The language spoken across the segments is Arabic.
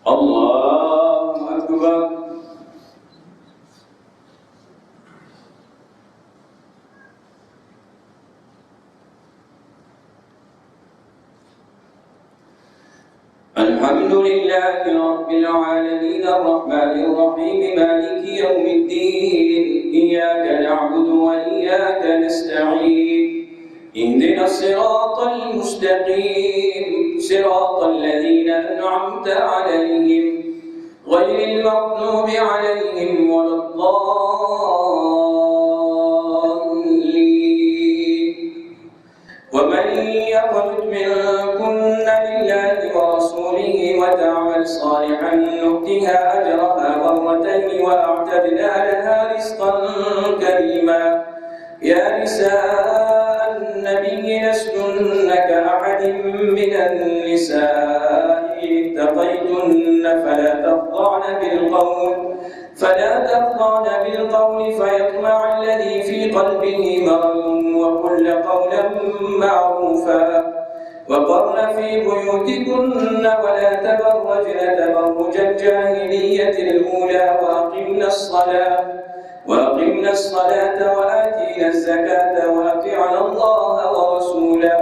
الله أكبر. الحمد لله رب العالمين الرحمن الرحيم مالك يوم الدين إياك نعبد وإياك نستعين اهدنا الصراط المستقيم صراط الذين أنعمت عليهم غير المغضوب عليهم ولا الضالين. ومن يقنت منكن لله ورسوله وتعمل صالحا نؤتها أجرها مرتين وأعتدنا لها رزقا كريما. يا نساء النبي لستن كأحد من النساء إن اتقيتن فلا تخضعن بالقول فيطمع الذي في قلبه مرض وقلن قولا معروفا. وقرن في بيوتكن ولا تبرجن تبرج الجاهلية الأولى وأقمنا الصلاة وآتينا الزكاة وأطعنا الله ورسوله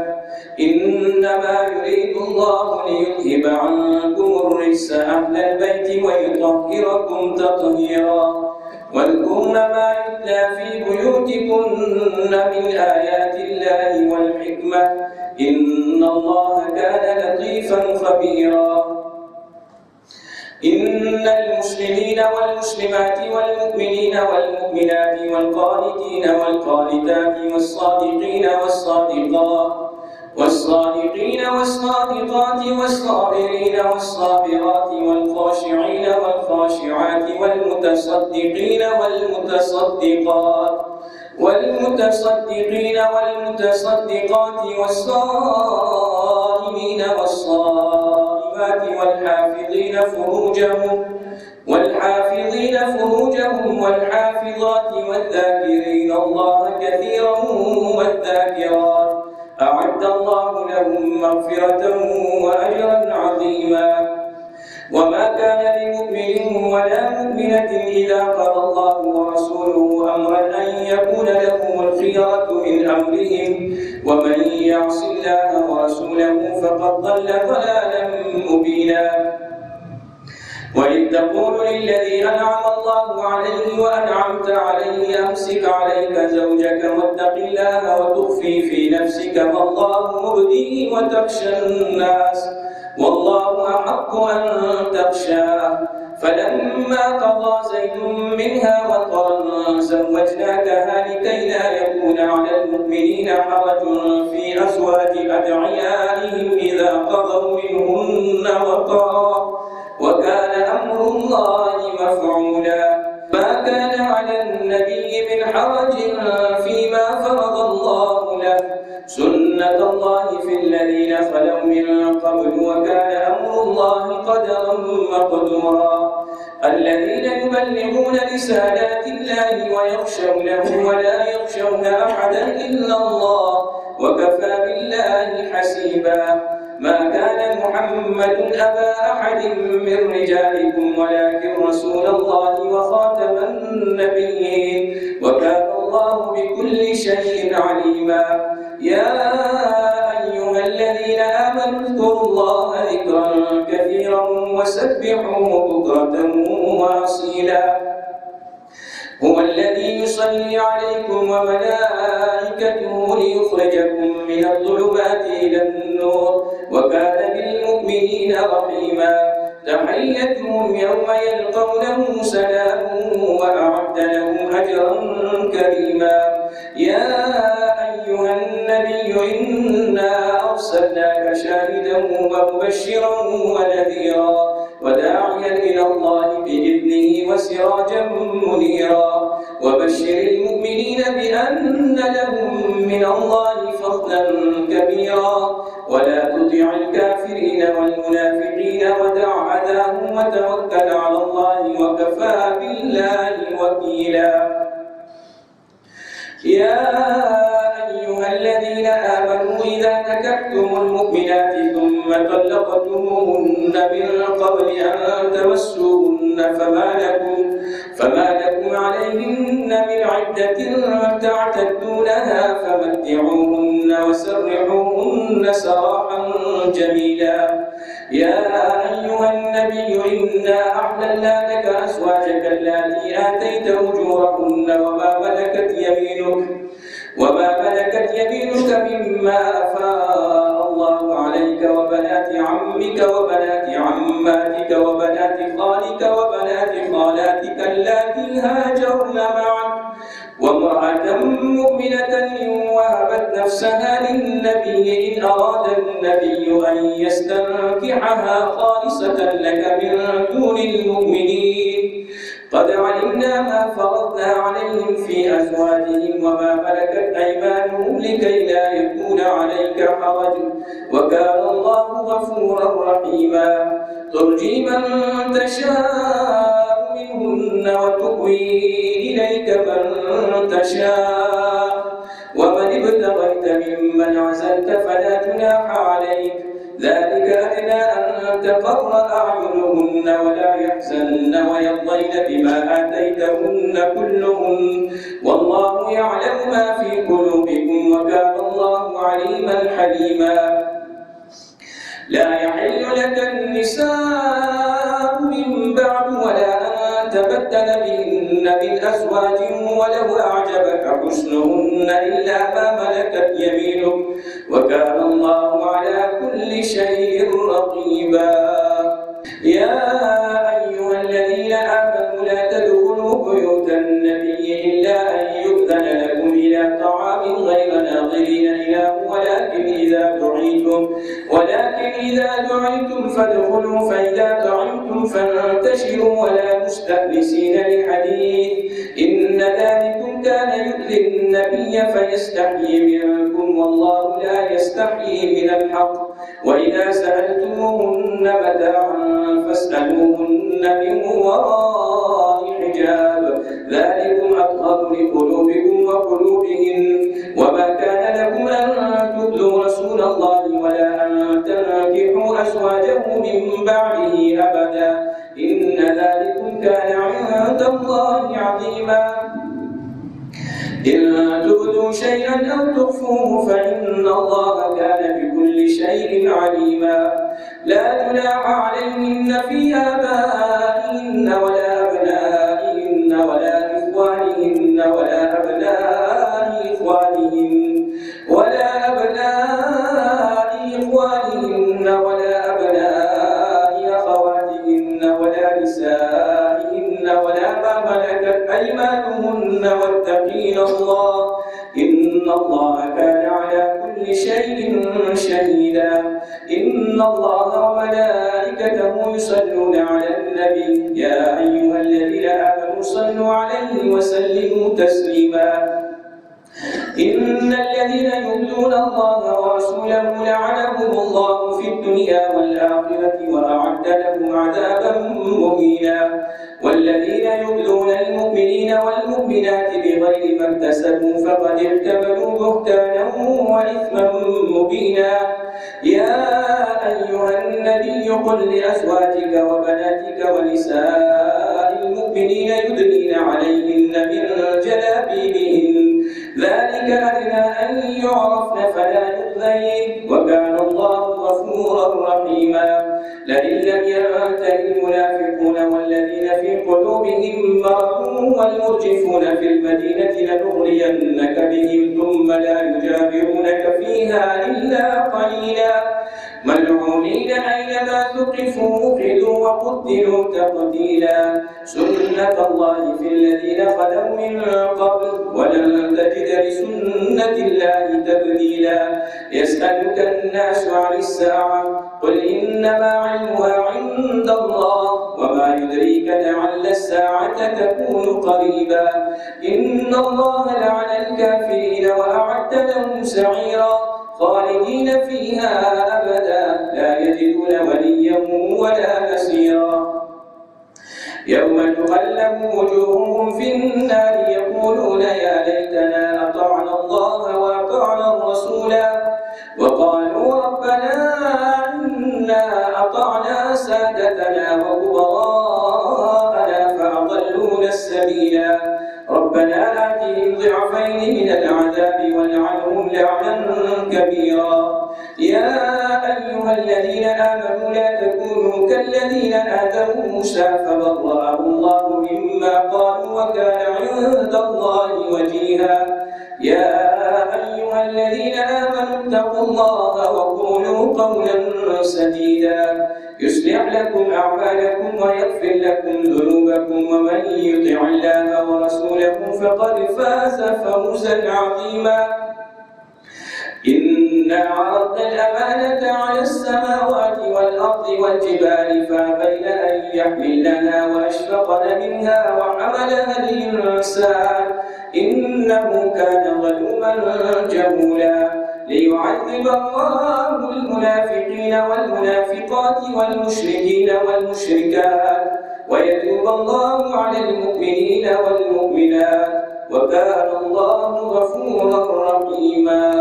إنما يريد الله ليذهب عنكم الرجس أهل البيت ويطهركم تطهيرا. واذكرن ما يتلى في بيوتكن من آيات الله والحكمة إن الله كان لطيفا خبيرا. إن المسلمين والمسلمات والمؤمنين والمؤمنات والقانتين والقانتات والصادقين والصادقات والصابرين والصابرات والخاشعين والخاشعات والمتصدقين والمتصدقات والصائمين والصائمات والحافظين فروجهم والحافظات والذاكرين الله كثيرا والذاكرات أعد الله لهم مغفرة وأجرا عظيما. وما كان لمؤمن ولا مؤمنة إذا قضى الله ورسوله أمرا أن يكون لهم الخيرة من أمرهم ومن يعص الله ورسوله فقد ضل ضلالا مبينا. وإذ تقول للذي أنعم الله عليه وأنعمت عليه أمسك عليك زوجك واتق الله وتخفي في نفسك ما الله مبديه وتخشى الناس والله أحق أن تخشاه. فلما قضى زيد منها وطرا زوجناكها لكي لا يكون على المؤمنين حرج في أزواج أدعيائهم إذا قضوا منهن وطرا وكان أمر الله مفعولا. ما كان على النبي من حرج فيما فرض الله له سنة الله في الذين خلوا من قبل وكان أمر الله قدرا مقدورا. الذين يبلغون رسالات الله ويخشونه ولا يخشون أحدا إلا الله وكفى بالله حسيبا. ما كان محمد أبا أحد من رجالكم ولكن رسول الله وخاتم النبيين وكان الله بكل شيء عليما. يا أيها الذين آمنوا اذكروا الله ذكرا كثيرا وسبحوه بكرة وأصيلا. هو الذي يصلي عليكم وملائكته ليخرجكم من الظلمات إلى النور وكان بالمؤمنين رحيما. تحيتهم يوم يلقونه سلام وأعد لهم أجرا كريما. يا أيها النبي إنا أرسلناك شاهدا ومبشرا ونذيرا وداعيا إلى الله بإذنه وسراجا منيرا. وبشر المؤمنين بأن لهم من الله فضلا كبيرا ولا تطع الكافرين والمنافقين ودع أذاهم وتوكل على الله وكفى بالله وكيلا. يا أيها الذين آمنوا إذا نكحتم المؤمنات ثم طلقتموهن من قبل أن تمسوهن فما لكم عليهن من عدة تعتدونها فمتعوهن وسرحوهن سراحا جميلا. يا أيها النبي إنا أحللنا لك أزواجك اللاتي آتيت أجورهن وما ملكت يمينك مما أفاء الله عليك وبنات عمك وبنات عماتك وبنات خالك وبنات خالاتك اللاتي هاجرن معك وامرأة مؤمنة إن وهبت نفسها للنبي إن أراد النبي أن يستنكحها خالصة لك من دون المؤمنين. قد علمنا ما فرضنا عليهم في أزواجهم وما ملكت أيمانهم لكي لا يكون عليك حرج وكان الله غفورا رحيما. ترجي من تشاء منهن وتؤوي إليك من تشاء ومن ابتغيت ممن عزلت فلا جناح عليك ذلك أدنى أن تقر أعينهن ولا يحزن ويرضين بما آتيتهن كلهن والله يعلم ما في قلوبكم وكان الله عليما حليما. لا يحل لك النساء من بعد ولا أن تبدل بهن من أزواج ولو أعجبك حسنهن إلا ما ملكت يمينك وكان الله على كل شيء رقيبا. يا أيها الذين آمنوا لا تدخلوا بيوت النبي إلا أن يؤذن لكم إلى طعام غير ناظرين إناه ولكن إذا دعيتم فادخلوا فإذا طعمتم فانتشروا ولا مستأنسين لحديث إن ذلكم كان يؤذي النبي فيستحيي منكم والله لا يستحيي من الحق. وإذا سألتموهن متاعا فاسألوهن من وراء حجاب ذلكم أطهر لقلوبكم وقلوبهن. وما كان لكم أن تؤذوا رسول الله ولا أن تنكحوا أزواجه من بعده أبدا إن ذلكم كان عند الله عظيما. إن تبدوا شيئا أو تخفوه فإن الله كان بكل شيء عليما. لا جناح عليهن في آبائهن ولا أبنائهن ولا إخوانهن ولا أبناء إخوانهن ولا أبناء أخواتهن ولا نسائهن ولا ما ملكت أيمانهن واتقين الله إن الله كان على كل شيء شهيدا. إن الله وملائكته يصلون على النبي يا أيها الذين آمنوا صلوا عليه وسلموا تسليما. إن الذين يؤذون الله ورسوله لعنهم الله في الدنيا والآخرة وأعد لهم عذابا مهينا. والذين يؤذون المؤمنين والمؤمنات بغير ما اكتسبوا فقد احتملوا بهتانا وإثما مبينا. يا أيها النبي قل لأزواجك وبناتك ونساء المؤمنين يدنين عليهن من جلابيبهن ذلك أدنى أن يعرفن فلا يؤذين وكان الله غفورا رحيما. لئن لم ينته المنافقون والذين في قلوبهم مرض والمرجفون في المدينة لنغرينك بهم ثم لا يجاورونك فيها إلا قليلا ملعونين أينما ثقفوا أخذوا وقتلوا تقتيلا. سنة الله في الذين خلوا من قبل ولن تجد لسنة الله تبديلا. يسألك الناس عن الساعة قل إنما علمها عند الله وما يدريك لعل الساعة تكون قريبا. إن الله لعن الكافرين وأعد لهم سعيرا خالدين فيها أبدا لا يجدون وليا ولا نصيرا. يوم تقلب وجوههم في النار يقولون يا ليتنا أطعنا الله وأطعنا الرسولا وقالوا ربنا إنا أطعنا سادتنا وكبراءنا فأضلونا السبيلا ربنا آتهم ضعفين من العذاب والعنهم لعنا كبيرا يا أيها الذين آمنوا لا تكونوا كالذين آذوا موسى فبرأه الله مما قالوا وكان عند الله وجيها يا أيها الذين آمنوا اتقوا الله وقولوا قولا سديدا يصلح لكم أعمالكم ويغفر لكم ذنوبكم ومن يطع الله ورسوله فقد فاز فوزا عظيما إنا عرضنا الأمانة على السماوات والأرض والجبال فأبين أن يحملنها وأشفقن منها وحملها الإنسان إنه كان ظلوما جهولا ليعذب الله المنافقين والمنافقات والمشركين والمشركات ويتوب الله على المؤمنين والمؤمنات وكان الله غفورا رحيما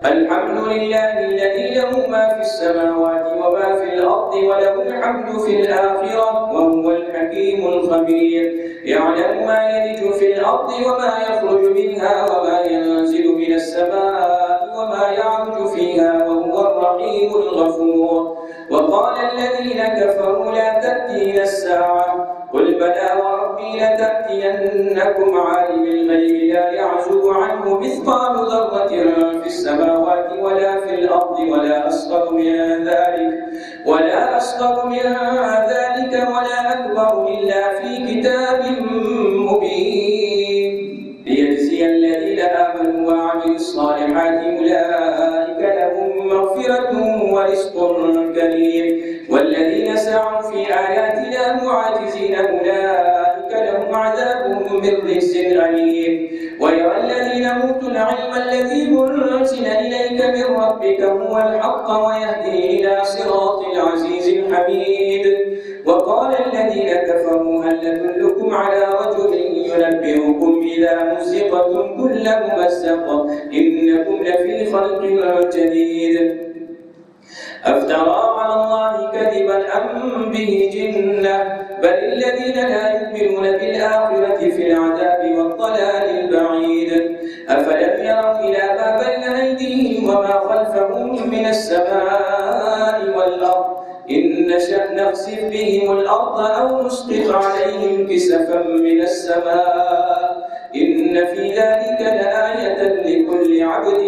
الحمد لله الذي له ما في السماوات وما في الأرض وله الحمد في الآخرة وهو الحكيم الخبير يعلم ما يلج في الأرض وما يخرج منها وما ينزل من السماء وما يعرج فيها وهو الرحيم الغفور وقال الذين كفروا لا تأتينا الساعة قل بلى وربي لتأتينكم عالم الغيب لا يعزب عنه مثقال ذرة في السماوات ولا في الأرض ولا أصغر من ذلك ولا أكبر إلا في كتاب مبين ليجزي الذين آمنوا وعملوا الصالحات أولئك لهم مغفرة ورزق كريم والذين سعوا في آياتنا معاجزين أولئك لهم عذاب من رجز أليم ويرى الذين أوتوا العلم الذي أنزل إليك من ربك هو الحق ويهدي إلى صراط العزيز الحميد وقال الذين كفروا هل ندلكم على رجل ينبئكم إذا مزقتم كل ممزق إنكم لفي خلق جديد أفترى على الله كذبا أم به جنة بل الذين لا يؤمنون بالآخرة في العذاب والضلال البعيد أفلم يروا إلى ما بين أيديهم وما خلفهم من السماء والأرض إن نشأ نخسف بهم الأرض أو نسقط عليهم كسفا من السماء إن في ذلك لآية لكل عبد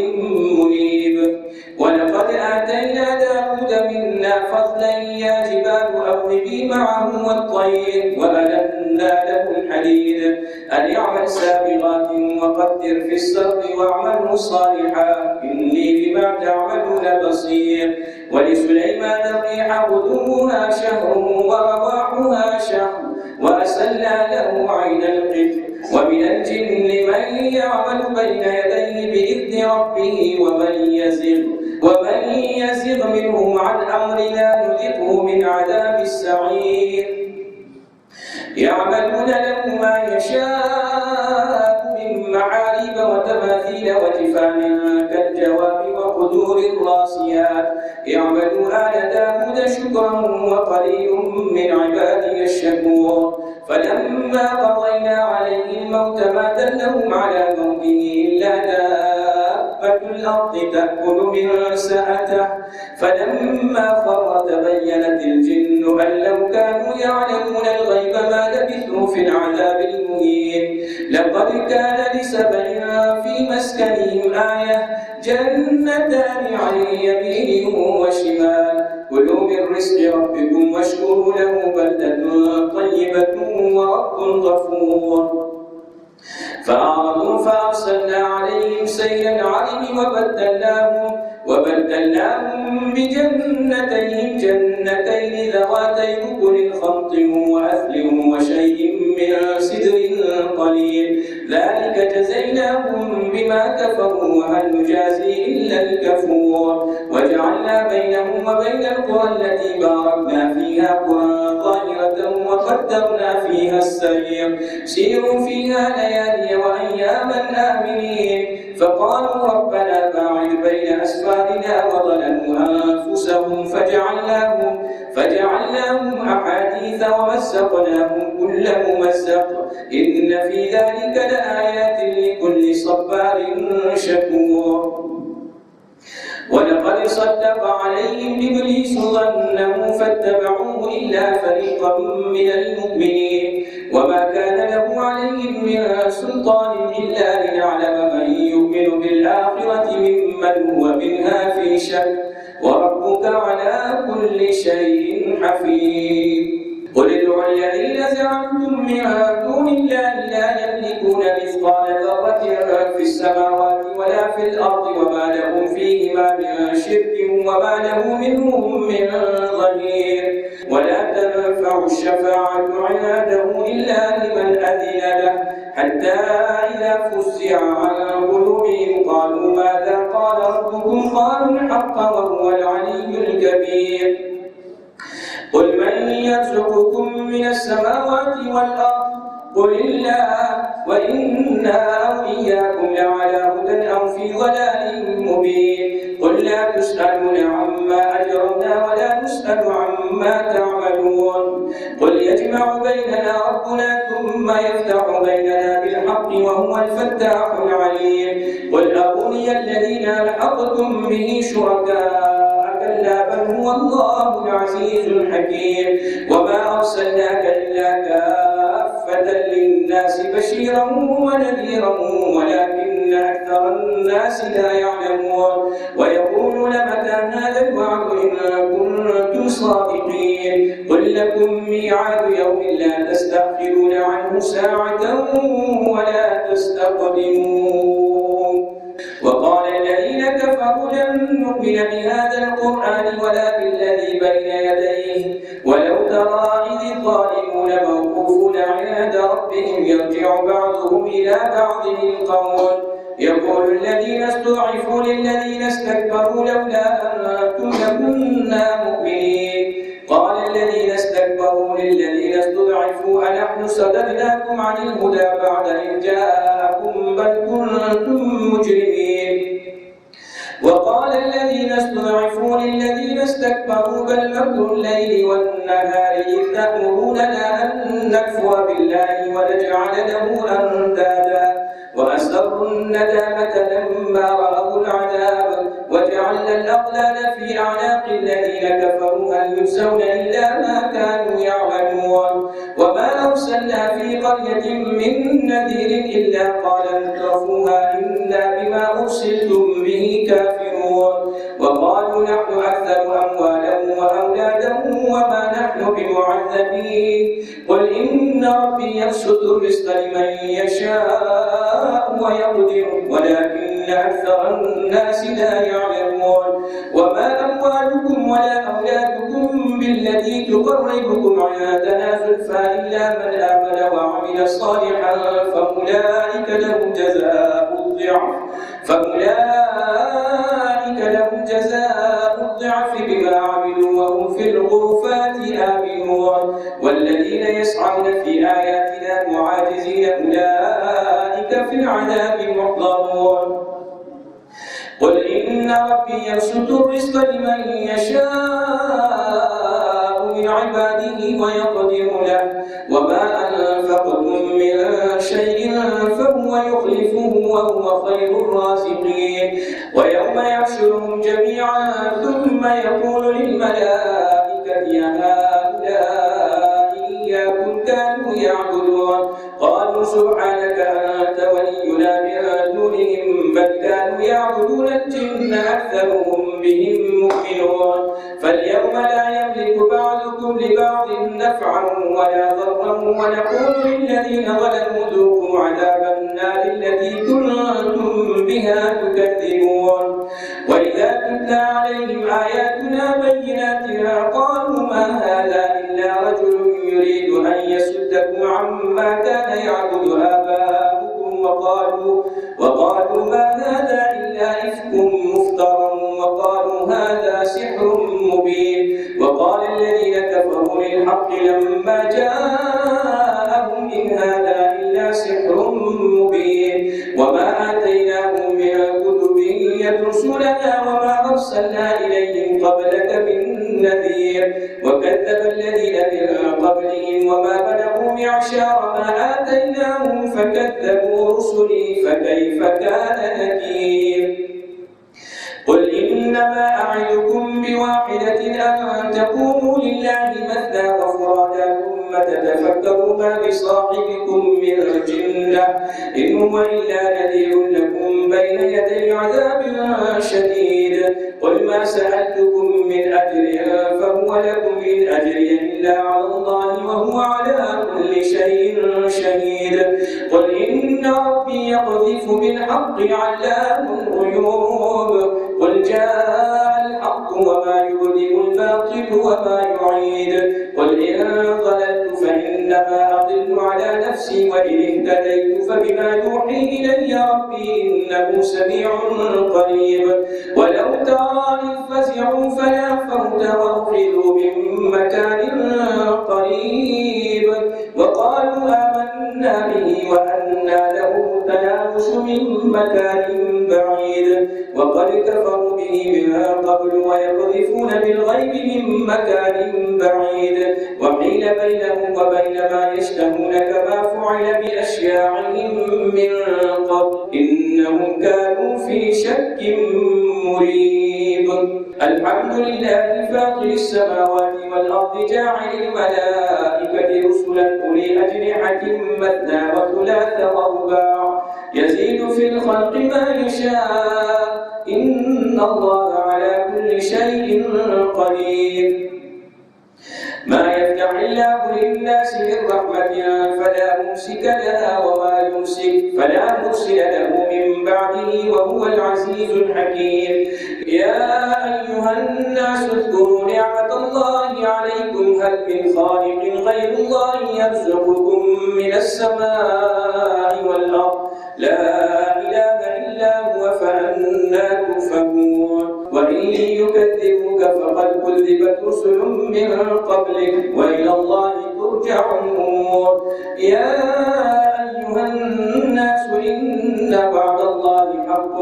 منيب ولقد آتينا داود منا فضلا يا جبال أوبي معه والطير وألنا له الحديد أن يعمل سابغات وقدر في السرد واعملوا صالحا إني بما تعملون بصير ولسليمان الريح غدوها شهر ورواحها شهر وأسلنا له عين القطر ومن الجن من يعمل بين يديه بإذن ربه ومن يزغ منهم عن أمرنا نذقه من عذاب السعير يعملون له ما يشاء من محاريب وتماثيل وجفان كالجواب وقدور الراسيات يعمل آل داود شكرا وقليل من عبادي الشكور فلما قضينا عليه الموت ما دلهم على موته إلا دابة الأرض تأكل من سأته فلما خر تبينت الجن أن لو كانوا يعلمون الغيب ما لبثوا في العذاب المهين لقد كان لسبع في مسكنهم آية جنتان عن يمين وشمال كلوا من رزق ربكم واشكروا له بلدة طيبة ورب غفور فأعرضوا فأرسلنا عليهم سيل العرم وبدلناهم بجنتين ذواتي أكل خمط وأثل وشيء من سدر قليل ذلك جزيناهم بما كفروا وهل نجازي إلا الكفور وجعلنا بينهم وبين القرى التي باركنا فيها قرى ظاهرة وقدرنا فيها السير سيروا فيها ليالي وأياما آمنين فقالوا ربنا باعد بين أسفارنا وظلموا أنفسهم فجعلناهم أحاديث ومزقناهم كل ممزق إن في ذلك لآيات لكل صبار شكور ولقد صدق عليهم إبليس ظنه فاتبعوه إلا فريقا من المؤمنين وما كان له عليهم من سلطان إلا لنعلم من يؤمن بالآخرة ممن هو منها في شك وربك على كل شيء حفيظ قل ادعوا الذين زعمتم من دون الله لا يملكون مثقال ذرة في السماوات ولا في الأرض وما لهم فيهما من شرك وما له منهم من ظهير ولا تنفع الشفاعة عنده إلا لمن أذن له حتى إذا فزع عن قلوبهم قالوا ماذا قال ربكم قالوا الحق وهو العلي الكبير قل من يرزقكم من السماوات والأرض قل الله وإنا أو إياكم لعلى هدى أو في ضلال مبين قل لا تسألون عما أجرمنا ولا نسأل عما تعملون قل يجمع بيننا ربنا ثم يفتح بيننا بالحق وهو الفتاح العليم قل أروني الذين ألحقتم به شركاء كلا بل هو الله العزيز الحكيم وما أرسلناك إلا كافة للناس بشيرا ونذيرا ولكن أكثر الناس لا يعلمون ويقولون متى هذا الوعد إن كنتم صادقين قل لكم ميعاد يوم لا تستأخرون عنه ساعة ولا تستقدمون وقال الذين كفروا لن نؤمن بهذا القرآن ولا بالذي بين يديه ولو ترى إذ الظالمون موقوفون عند ربهم يرجع بعضهم إلى بعض القول يقول الذين استضعفوا للذين استكبروا لولا أنتم لكنا مؤمنين قال الذين استكبروا للذين استضعفوا أنحن صددناكم عن الهدى بعد إذ جاءكم بل كنتم مجرمين وقال الذين استضعفوا للذين استكبروا بل مكر الليل والنهار إذ تأمروننا أن نكفر بالله ونجعل له أندادا وأسروا الندامة لما رأوا العذاب وجعلنا الأغلال في أعناق الذين كفروا هل يجزون إلا ما كانوا يعملون وما أرسلنا في قرية من نذير إلا قال مترفوها إنا بما أرسلتم به كافرون وقالوا نحن أكثر أموالا وأولادا وما نحن بمعذبين قل إن ربي يبسط الرزق لمن يشاء ويقدر ولكن أكثر الناس لا يعلمون وما أموالكم ولا أولادكم بالتي تقربكم عندنا زلفى إلا من آمن وعمل صالحا فأولئك لهم جزاء الضعف بما عملوا وهم في الغرفات آمنون والذين يسعون في آياتنا معاجزين أولئك في العذاب محضرون قل إن ربي يبسط الرزق لمن يشاء من عباده ويقدر له وما أنفقتم من شيء فهو يخلفه وهو خير الرازقين ويوم يحشرهم جميعا ثم يقول للملائكة يا هؤلاء إياكم كانوا يعبدون قالوا سبحانك أنت ولينا من دونهم بل كانوا يعبدون الجن أكثرهم بهم مؤمنون فاليوم لا يملك بعضكم لبعض نفعا ولا ضرا ونقول للذين ظلموا ذوقوا عذاب النار التي كنتم بها تكذبون وإذا تتلى عليهم آياتنا بينات قالوا ما هذا إلا رجل يريد أن يصدكم عما كان يعبد آباؤكم وقالوا ما هذا إلا إفك مفترى وقالوا هذا سحر مبين وقال الذين كفروا للحق لما جاءهم إن هذا إلا سحر مبين وما آتيناهم من كتب يدرسونها وما أرسلنا إليهم قبلك من نذير وكذب الذين من قبلهم وما بلغوا معشار ما آتيناهم فكذبوا رسلي فكيف كان نكير قل إنما أعدكم بواحدة أن تقوموا لله مثنى وفرادا ثم تتفكروا ما بصاحبكم من جنة إن هو إلا نذير لكم بين يدي عذاب شديد قل ما سألتكم من أجر فهو لكم إن أجري إلا على الله وهو على كل شيء شهيد قل إن ربي يقذف بالحق علام الغيوب قل جاء الحق وما يبدئ الباطل وما يعيد قل إن ضللت فإنما أضل على نفسي وإن اهتديت فبما يوحي إلي ربي إنه سميع قريب ولو ترى إذ فزعوا فلا فوت وأخذوا من مكان قريب وقالوا آمنا به وأنى له التناوش من مكان بعيد وقد كفروا به من قبل ويقذفون بالغيب من مكان بعيد وحيل بينهم وبين ما يشتهون كما فعل بأشياعهم من قبل إنهم كانوا في شك مريب الحمد لله فاطر السماوات والأرض جاعل الملائكة رسلا أولي أجنحة مثنى وثلاث ورباع يزيد في الخلق ما يشاء إن الله على كل شيء قدير ما يفتح الله للناس من رحمة فلا ممسك لها وما يمسك فلا مرسل له من بعده وهو العزيز الحكيم يا أيها الناس اذكروا نعمة الله عليكم هل من خالق غير الله يرزقكم من السماء والأرض لا إله إلا هو فأنى تؤفكون وإن يكذبوك فقد كذبت رسل من قبلك وإلى الله ترجع الأمور يا أيها الناس إن وعد الله حق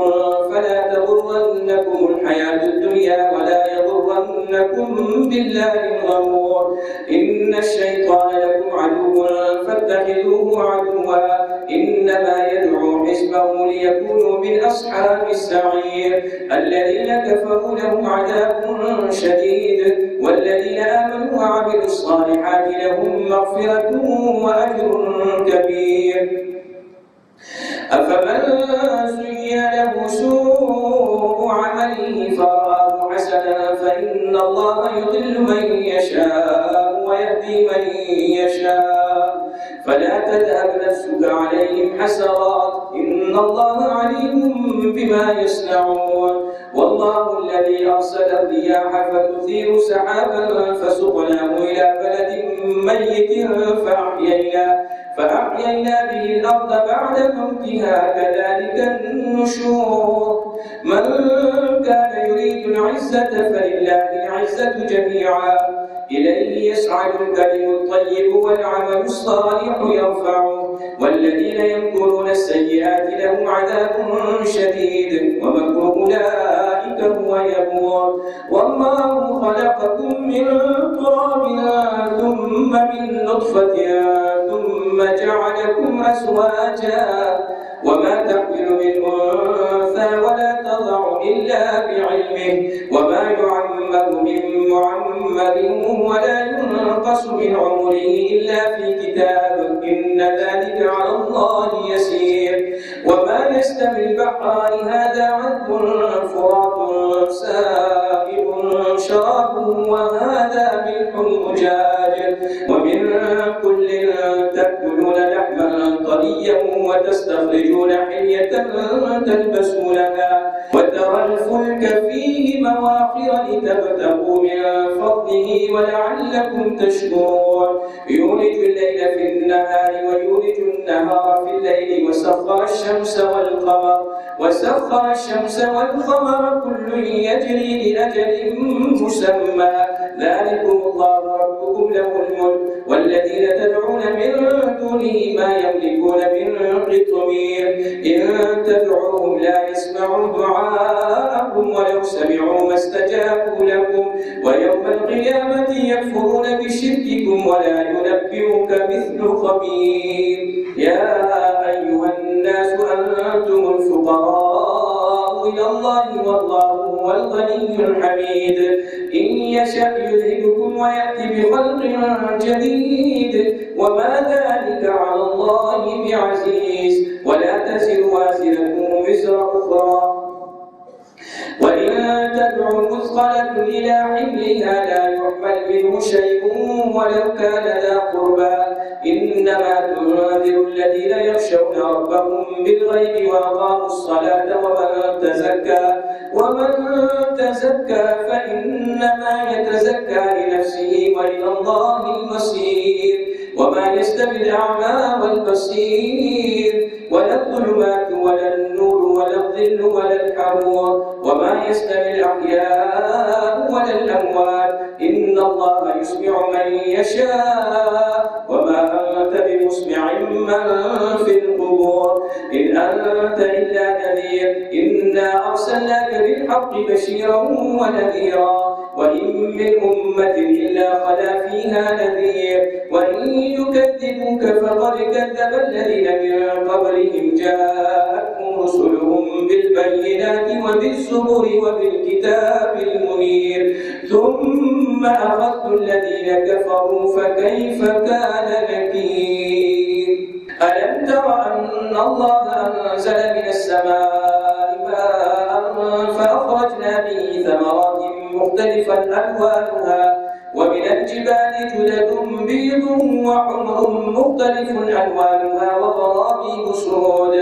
فلا تغرنكم الحياة الدنيا ولا يغرنكم بالله الغرور إن الشيطان لكم عدو فاتخذوه عدوا إنما يدعو حزبه ليكونوا من أصحاب السعير الذين كفروا لهم عذاب شديد والذين آمنوا وعملوا الصالحات لهم مغفرة وأجر كبير أفمن زين له سوء عمله فرآه حسنا فإن الله يضل من يشاء ويهدي من يشاء فلا تذهب نفسك عليهم حسرات إن الله عليم بما يصنعون والله الذي أرسل الرياح فتثير سحابا فسقناه إلى بلد ميت فأحيينا به الأرض بعد موتها كذلك النشور من كان يريد العزة فلله العزة جميعا إليه يسعد الكلم الطيب والعمل الصالح يرفعه والذين يمكرون السيئات لهم عذاب شديد ومكر أولئك هو يبور والله خلقكم من تراب ثم من نطفة ثم جعلكم أزواجا وما تحمل من أنثى ولا تضع إلا بعلمه وما يعمر من معمر ولا ينقص من عمره إلا في كتاب إن ذلك على الله يسير وما يستوي البحران هذا عذب فرات سائغ شرابه وهذا ملح أجاج ومن كل تأكلون لحما طريا وتستخرجون حلية تلبسونها وترى الفلك فيه مواخر لتبتغوا من فضله ولعلكم تشكرون يولج الليل في النهار ويولج النهار في الليل وسخر الشمس والقمر كل يجري لأجل مسمى ذلكم الله ربكم له الملك والذين تدعون من دونه ما يملكون من قطمير إن تدعوهم لا يسمعوا دعاءكم ولو سمعوا ما استجابوا لكم ويوم القيامة يكفرون بشرككم ولا ينبئك مثل خبير يا أيها الناس أنتم الفقراء إلى الله والله هو الغني الحميد إن يشأ يذهبكم ويأتي بخلق جديد وما ذلك على الله بعزيز ولا تزر وازرة وزر أخرى وإن تدع مثقلة إلى حملها لا يحمل منه شيء ولو كان ذا قربى إنما تنذر الذين يخشون ربهم بالغيب وأقاموا الصلاة ومن تزكى فإنما يتزكى لنفسه وإلى الله المصير وما يستوي الأعمى والبصير ولا الظلمات ولا النور ولا الظل ولا الحرور وما يستوي الأحياء ولا الأموات إن الله يسمع من يشاء وما أنت بمسمع من في القبور إن أنت إلا نذير إنا أرسلناك بالحق بشيرا ونذيرا وإن من أمة إلا خلا فيها نذير وإن يكذبوك فقد كذب الذين من قبلهم جاءتهم رسلهم بالبينات وبالزبر وبالكتاب المنير ثم أخذت الذين كفروا فكيف كان نكير ألم تر أن الله أنزل من السماء ماء فأخرجنا به ثمرات مختلفا ألوانها ومن الجبال جدد بيض وحمر مختلف ألوانها وغرابيب سود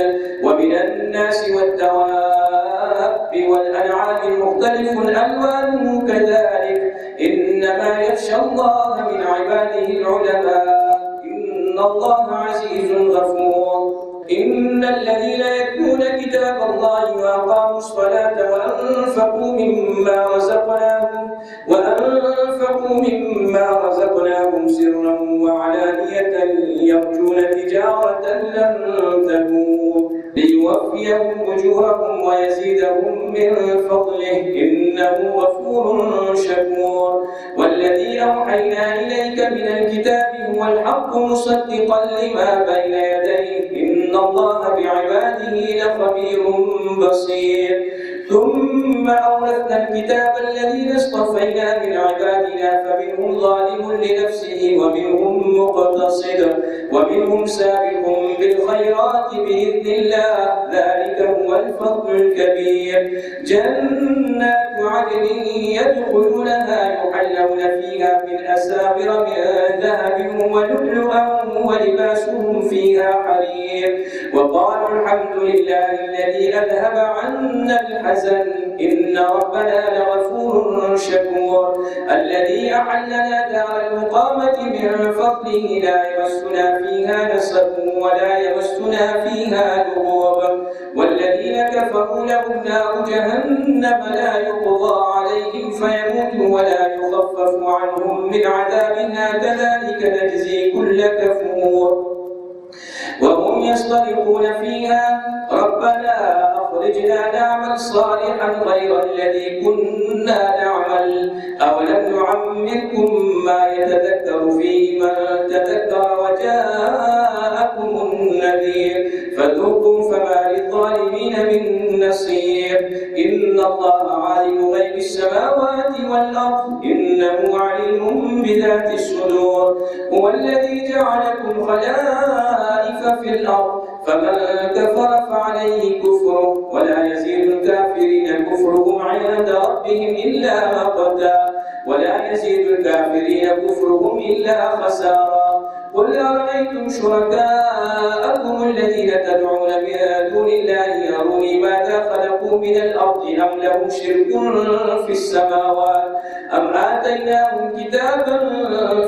ومن الناس والدواب والأنعام مختلف ألوانه كذلك إنما يخشى الله من عباده العلماء إن الله عزيز غفور إن الذين يتلون كتاب الله وأقاموا الصلاة وأنفقوا مما رزقناهم سرا وعلانية يرجون تجارة لن تبور ليوفيهم أجورهم ويزيدهم من فضله إنه غفور شكور والذي أوحينا إليك من الكتاب هو الحق مصدقا لما بين يديه إن الله بعباده لخبير بصير ثم أورثنا الكتاب الذين اصطفينا من عبادنا فمنهم ظالم لنفسه ومنهم مقتصد ومنهم سابق بالخيرات بإذن الله ذلك هو الفضل الكبير جنات عدن يدخلونها يحلون فيها من أساور من ذهب ولؤلؤا ولباسهم فيها حرير وقالوا الحمد لله الذي أذهب عنا الحزن إن ربنا لغفور شكور الذي أحلنا دار المقامة من فضله لا يمسنا فيها نصب ولا يمسنا فيها لغوب والذين كفروا لهم نار جهنم لا يقضى عليهم فيموتوا ولا يخفف عنهم من عذابها كذلك نجزي كل كفور وهم يصطرخون فيها ربنا أخرجنا نعمل صالحا غير الذي كنا نعمل أولم نعمركم ما يتذكر فيه من تذكر وجاءكم النذير فذوقوا فما للظالمين من نصير إن الله عالم غيب السماوات والأرض إنه عليم بذات الصدور هو الذي جعلكم خلائف في الأرض فمن كفر فعليه كفره ولا يزيد الكافرين كفرهم عند ربهم إلا مقتا ولا يزيد الكافرين كفرهم إلا خسارا قل أرأيتم شركاءكم الذين تدعون من دون الله أروني ماذا خلقوا من الأرض أم لهم شرك في السماوات أم آتيناهم كتابا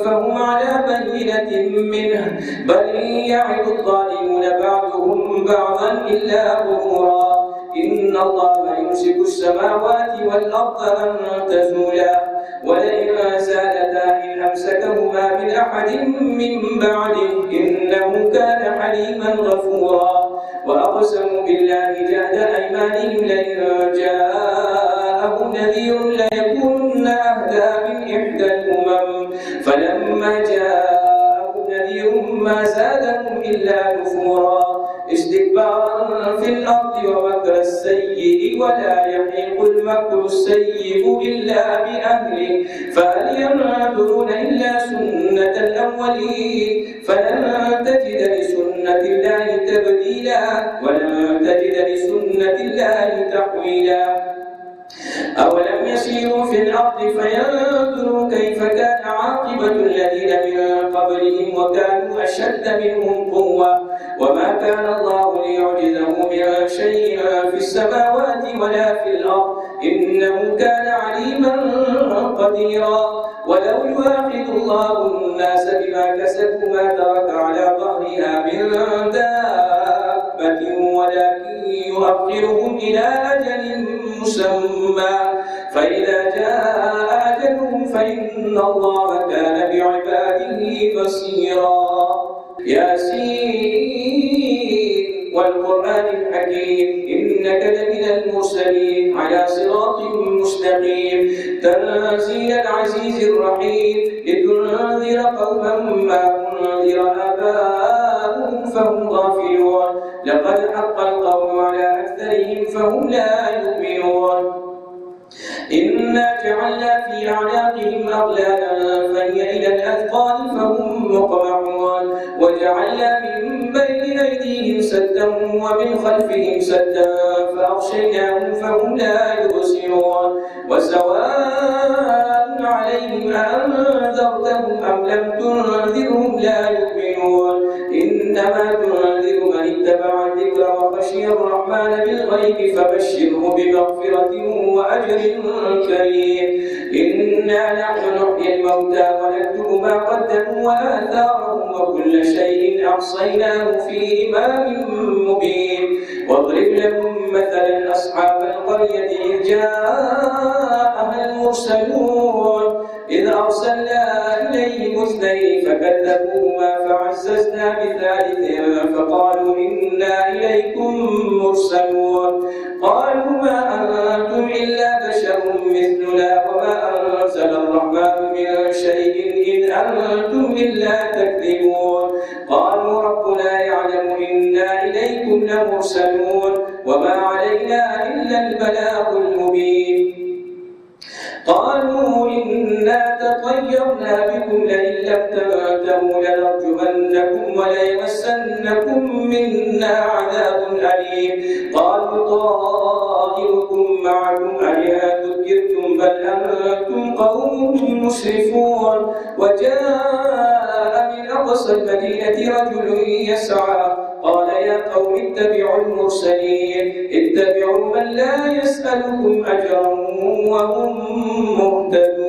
فهم على بينة منه بل يعد الظالمون بعضهم بعضا إلا غرورا إن الله يمسك السماوات والأرض أن تزولا ولئن زالتا إن أمسكهما من أحد من بعده إنه كان حليما غفورا. وأقسموا بالله جهد أيمانهم لئن جاءهم نذير ليكونن أهدى من إحدى الأمم فلما جاءهم نذير ما زادهم إلا نفورا استكبارا في الأرض ومكر السيء ولا يحيق المكر السيء إلا بأهله فهل ينظرون إلا سنة الأولين فلن تجد لسنة الله تبديلا ولن تجد لسنة الله تحويلا. أولم يسيروا في الأرض فينظروا كيف كان عاقبة الذين من قبلهم وكانوا أشد منهم قوة وما كان الله ليعجزه من شيء في السماوات ولا في الأرض إنه كان عليما قديرا. ولو يؤاخذ الله الناس بما كسبوا ما ترك على ظهرها من دابة ولكن يؤخرهم إلى أجل مسمى فإذا جاء أجلهم فإن الله كان بعباده بصيرا. ياسين والقرآن الحكيم إنك لمن المرسلين على صراط مستقيم تنزيل العزيز الرحيم لتنذر قوما ما أنذر آباؤهم فهم غافلون لقد حق القول على أكثرهم فهم لا يؤمنون. إنا جعلنا في أعناقهم أغلالا فهي إلى الأذقان فهم مقمحون وجعلنا من بين أيديهم سدا ومن خلفهم سدا فأغشيناهم فهم لا يبصرون وسواء عليهم أنذرتهم أم لم تنذرهم لا يؤمنون إنما تنذر من اتبع الذكر وخشي الرحمن بالغيب فبشره بمغفرة وأجر كريم. إنا نحن نحيي الموتى ونكتب ما قدموا وآثارهم وكل شيء أحصيناه في إمام مبين. واضرب لهم مثلا أصحاب القرية إذ جاءها المرسلون إذ أرسلنا إليهم اثنين فكذبوهما فعززنا بثالث فقالوا إنا إليكم مرسلون قالوا ما أنتم إلا بشر مثلنا وما أنزل الرحمن من شيء إن أنتم إلا تكذبون قالوا ربنا يعلم إنا إليكم لمرسلون وما علينا إلا البلاغ المبين. قالوا إنا تطيرنا بكم لئن لم تنتهوا لنرجمنكم وليمسنكم منا عذاب أليم. قالوا طائركم معكم أئن ذكرتم بل أنتم قوم مسرفون. وجاء من أقصى المدينة رجل يسعى قال يا قوم اتبعوا المرسلين اتبعوا من لا يسألكم أجرا وهم مهتدون.